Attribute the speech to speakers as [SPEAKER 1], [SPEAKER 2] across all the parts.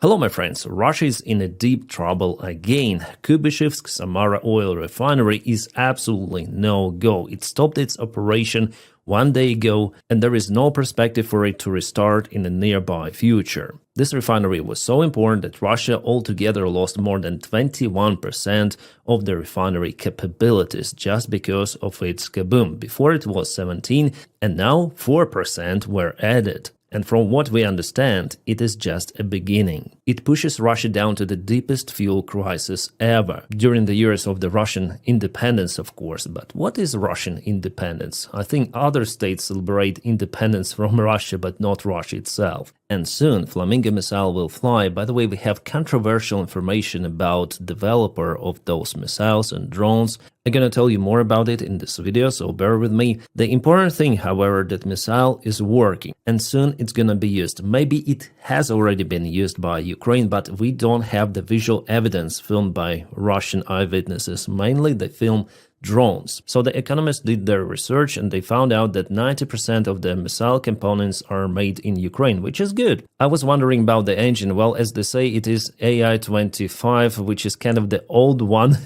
[SPEAKER 1] Hello my friends, Russia is in a deep trouble again. Kubishevsk Samara oil refinery is absolutely no-go. It stopped its operation 1 day ago and there is no perspective for it to restart in the nearby future. This refinery was so important that Russia altogether lost more than 21% of the refinery capabilities just because of its Kaboomed. Before it was 17 and now 4% were added. And from what we understand, it is just a beginning. It pushes Russia down to the deepest fuel crisis ever, during the years of the Russian independence, of course. But what is Russian independence? I think other states celebrate independence from Russia, but not Russia itself. And soon, Flamingo missile will fly. By the way, we have controversial information about the developer of those missiles and drones. I'm gonna tell you more about it in this video, so bear with me. The important thing, however, that missile is working, and soon it's gonna be used. Maybe it has already been used by Ukraine, but we don't have the visual evidence filmed by Russian eyewitnesses. Mainly they film drones. So the economists did their research and they found out that 90% of the missile components are made in Ukraine, which is good. I was wondering about the engine. Well, as they say, it is AI-25, which is kind of the old one.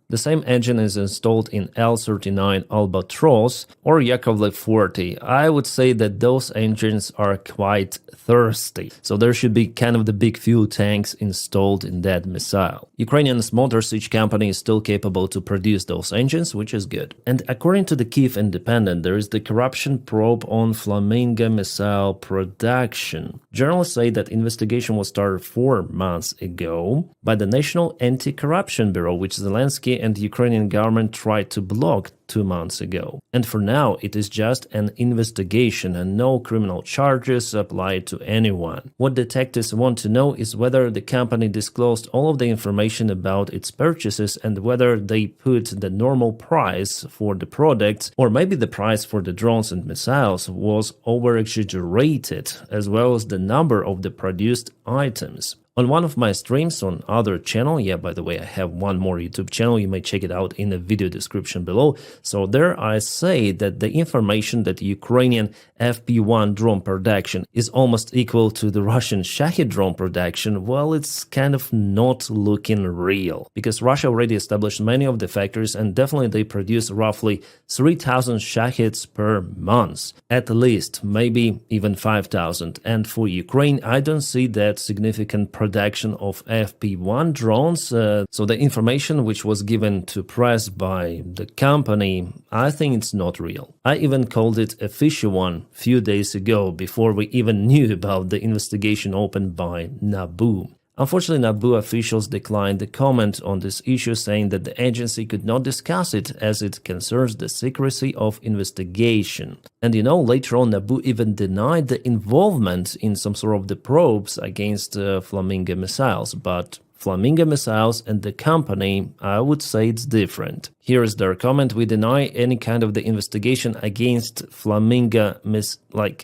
[SPEAKER 1] The same engine is installed in L-39 Albatros or Yakovlev 40. I would say that those engines are quite thirsty. So there should be kind of the big fuel tanks installed in that missile. Ukrainian's Motor Sich company is still capable to produce those engines, which is good. And according to the Kyiv Independent, there is the corruption probe on Flamingo missile production. Journalists say that investigation was started 4 months ago by the National Anti-Corruption Bureau, which Zelensky and the Ukrainian government tried to block 2 months ago. And for now, it is just an investigation and no criminal charges applied to anyone. What detectives want to know is whether the company disclosed all of the information about its purchases and whether they put the normal price for the products, or maybe the price for the drones and missiles was over-exaggerated, as well as the number of the produced items. On one of my streams on other channel, by the way, I have one more YouTube channel, you may check it out in the video description below. So there I say that the information that Ukrainian FP1 drone production is almost equal to the Russian Shahid drone production, well, it's kind of not looking real. Because Russia already established many of the factories and definitely they produce roughly 3,000 Shahids per month. At least, maybe even 5,000. And for Ukraine, I don't see that significant production of FP1 drones, so the information which was given to press by the company, I think it's not real. I even called it a fishy one a few days ago, before we even knew about the investigation opened by NABU. Unfortunately, NABU officials declined the comment on this issue, saying that the agency could not discuss it as it concerns the secrecy of investigation. And later on NABU even denied the involvement in some sort of the probes against Flamingo missiles, but Flamingo missiles and the company, I would say it's different. Here is their comment: we deny any kind of the investigation against Flamingo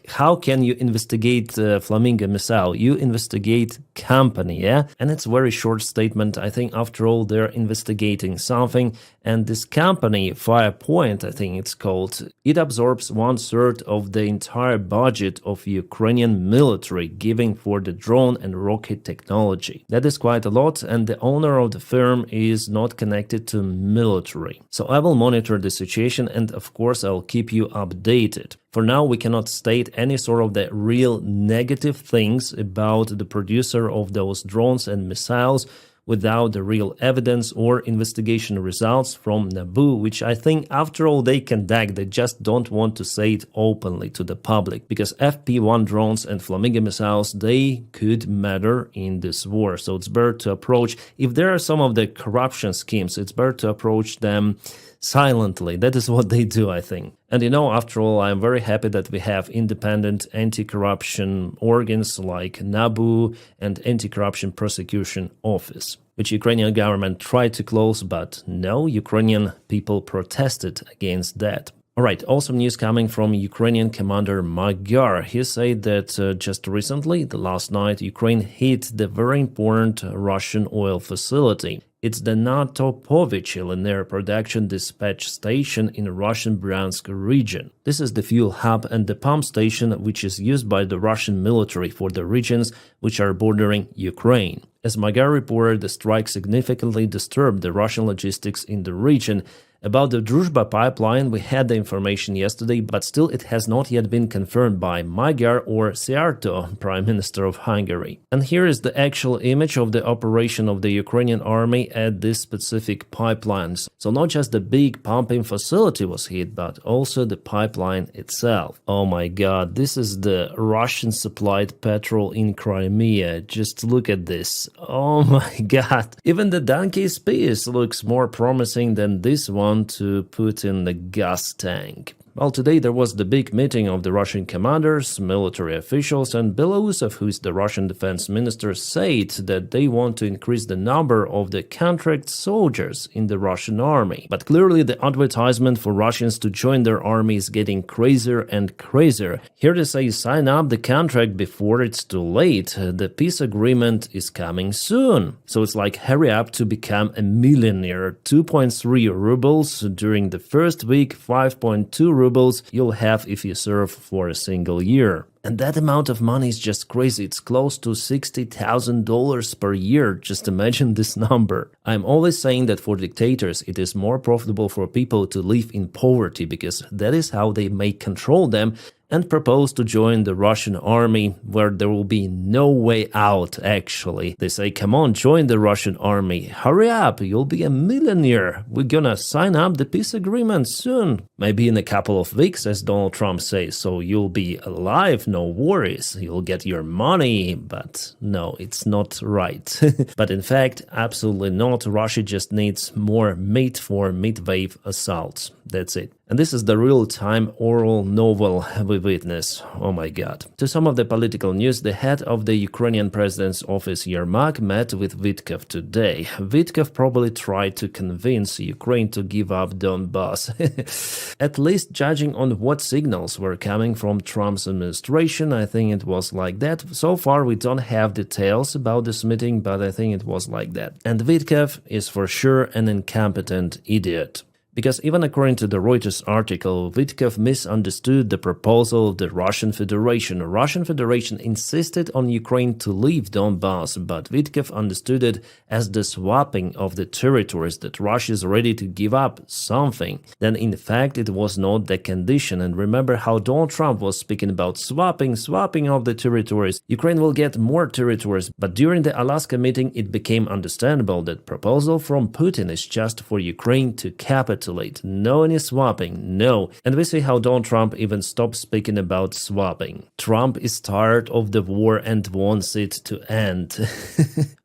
[SPEAKER 1] how can you investigate Flamingo missile? You investigate company, And it's a very short statement. I think after all they're investigating something, and this company, Firepoint, I think it's called, it absorbs 1/3 of the entire budget of Ukrainian military, giving for the drone and rocket technology. That is quite a lot, and the owner of the firm is not connected to military. So I will monitor the situation and of course I'll keep you updated. For now, we cannot state any sort of the real negative things about the producer of those drones and missiles without the real evidence or investigation results from NABU, which I think after all they conduct, they just don't want to say it openly to the public, because FP1 drones and Flamingo missiles, they could matter in this war. So it's better to approach, if there are some of the corruption schemes, it's better to approach them silently. That is what they do, I think. And after all, I'm very happy that we have independent anti-corruption organs like NABU and Anti-Corruption Prosecution Office, which Ukrainian government tried to close, but no, Ukrainian people protested against that. Alright, awesome news coming from Ukrainian commander Magyar. He said that just recently, the last night, Ukraine hit the very important Russian oil facility. It's the Topovich LNR production dispatch station in Russian Bryansk region. This is the fuel hub and the pump station which is used by the Russian military for the regions which are bordering Ukraine. As Magyar reported, the strike significantly disturbed the Russian logistics in the region. About the Druzhba pipeline, we had the information yesterday, but still it has not yet been confirmed by Magyar or Szijjártó, Prime Minister of Hungary. And here is the actual image of the operation of the Ukrainian army at these specific pipelines. So not just the big pumping facility was hit, but also the pipeline itself. Oh my god, this is the Russian-supplied petrol in Crimea. Just look at this. Oh my god. Even the donkey's piece looks more promising than this one to put in the gas tank. Well, today there was the big meeting of the Russian commanders, military officials, and Belousov, who is the Russian defense minister, said that they want to increase the number of the contract soldiers in the Russian army. But clearly the advertisement for Russians to join their army is getting crazier and crazier. Here they say sign up the contract before it's too late. The peace agreement is coming soon. So it's like hurry up to become a millionaire. 2.3 rubles during the first week, 5.2 rubles you'll have if you serve for a single year. And that amount of money is just crazy. It's close to $60,000 per year. Just imagine this number. I'm always saying that for dictators, it is more profitable for people to live in poverty because that is how they may control them and propose to join the Russian army where there will be no way out, actually. They say, come on, join the Russian army. Hurry up, you'll be a millionaire. We're gonna sign up the peace agreement soon. Maybe in a couple of weeks, as Donald Trump says, so you'll be alive, no worries. You'll get your money, but no, it's not right. But in fact, absolutely not. Russia just needs more meat for mid-wave assaults. That's it. And this is the real-time oral novel we witness. Oh my god. To some of the political news, the head of the Ukrainian president's office, Yermak, met with Vitkov today. Vitkov probably tried to convince Ukraine to give up Donbass. At least judging on what signals were coming from Trump's administration, I think it was like that. So far, we don't have details about this meeting, but I think it was like that. And Vitkov is for sure an incompetent idiot. Because even according to the Reuters article, Vitkov misunderstood the proposal of the Russian Federation. The Russian Federation insisted on Ukraine to leave Donbass, but Vitkov understood it as the swapping of the territories, that Russia is ready to give up something. Then in fact it was not the condition. And remember how Donald Trump was speaking about swapping of the territories. Ukraine will get more territories, but during the Alaska meeting it became understandable that proposal from Putin is just for Ukraine to capitulate. No any swapping, no. And we see how Donald Trump even stopped speaking about swapping. Trump is tired of the war and wants it to end.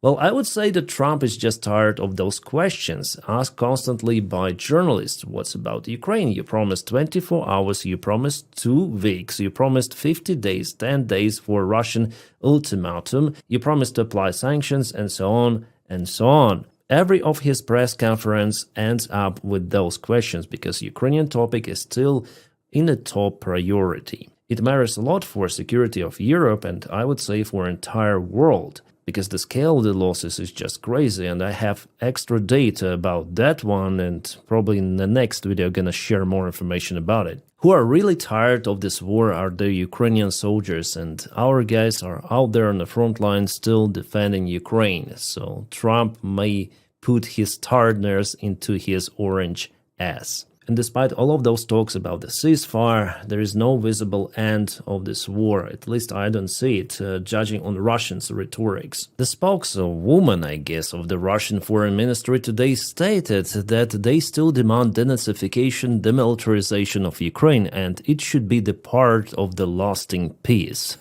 [SPEAKER 1] Well, I would say that Trump is just tired of those questions asked constantly by journalists. What's about Ukraine? You promised 24 hours, you promised 2 weeks, you promised 50 days, 10 days for Russian ultimatum, you promised to apply sanctions, and so on and so on. Every of his press conference ends up with those questions because Ukrainian topic is still in the top priority. It matters a lot for security of Europe and I would say for entire world because the scale of the losses is just crazy and I have extra data about that one and probably in the next video I'm gonna share more information about it. Who are really tired of this war are the Ukrainian soldiers and our guys are out there on the front line still defending Ukraine. So Trump may put his tiredness into his orange ass. And despite all of those talks about the ceasefire, there is no visible end of this war. At least I don't see it, judging on Russians' rhetorics. The spokeswoman, I guess, of the Russian Foreign Ministry today stated that they still demand denazification, demilitarization of Ukraine, and it should be the part of the lasting peace.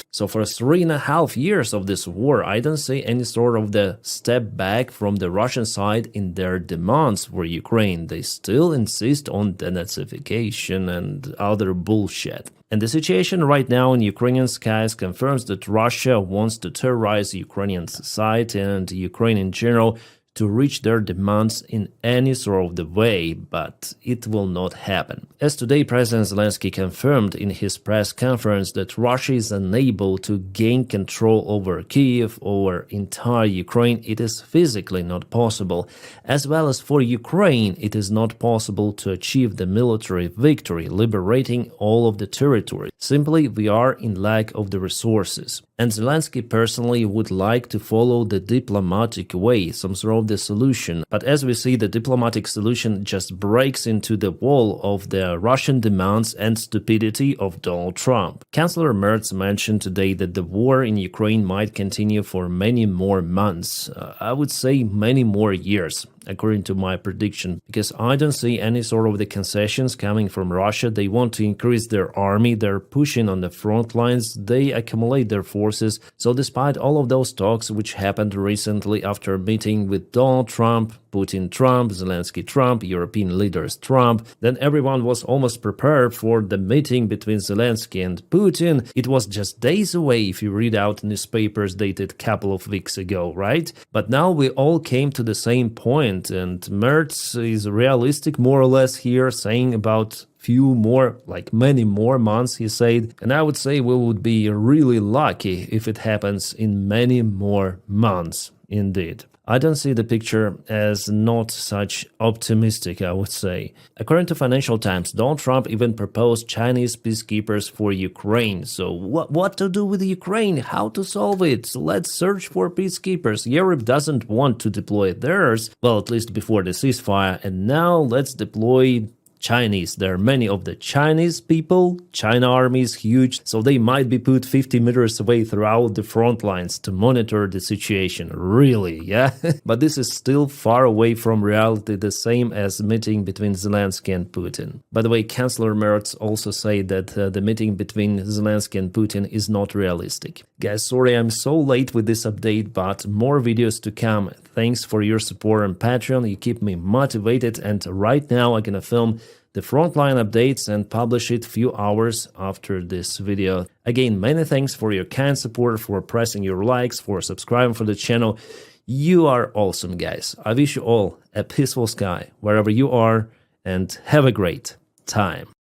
[SPEAKER 1] So for 3.5 years of this war, I don't see any sort of the step back from the Russian side in their demands for Ukraine. They still insist on denazification and other bullshit. And the situation right now in Ukrainian skies confirms that Russia wants to terrorize Ukrainian society and Ukraine in general to reach their demands in any sort of the way, but it will not happen. As today, President Zelensky confirmed in his press conference that Russia is unable to gain control over Kyiv or entire Ukraine. It is physically not possible. As well as for Ukraine, it is not possible to achieve the military victory, liberating all of the territory. Simply, we are in lack of the resources. And Zelensky personally would like to follow the diplomatic way, some sort of the solution. But as we see, the diplomatic solution just breaks into the wall of the Russian demands and stupidity of Donald Trump. Chancellor Merz mentioned today that the war in Ukraine might continue for many more months. I would say many more years, according to my prediction, because I don't see any sort of the concessions coming from Russia. They want to increase their army, they're pushing on the front lines, they accumulate their forces. So despite all of those talks which happened recently after meeting with Donald Trump, Putin Trump, Zelensky Trump, European leaders Trump, then everyone was almost prepared for the meeting between Zelensky and Putin. It was just days away if you read out newspapers dated a couple of weeks ago, right? But now we all came to the same point, and Merz is realistic more or less here, saying about few more, like many more months, he said, and I would say we would be really lucky if it happens in many more months, indeed. I don't see the picture as not such optimistic, I would say. According to Financial Times, Donald Trump even proposed Chinese peacekeepers for Ukraine. So what to do with Ukraine? How to solve it? So let's search for peacekeepers. Europe doesn't want to deploy theirs, well, at least before the ceasefire, and now let's deploy Chinese. There are many of the Chinese people. China army is huge, so they might be put 50 meters away throughout the front lines to monitor the situation. Really, yeah? But this is still far away from reality, the same as meeting between Zelensky and Putin. By the way, Chancellor Merz also said that the meeting between Zelensky and Putin is not realistic. Guys, sorry I'm so late with this update, but more videos to come. Thanks for your support on Patreon. You keep me motivated, and right now I'm gonna film the frontline updates and publish it few hours after this video. Again, many thanks for your kind support, for pressing your likes, for subscribing for the channel. You are awesome, guys. I wish you all a peaceful sky wherever you are, and have a great time.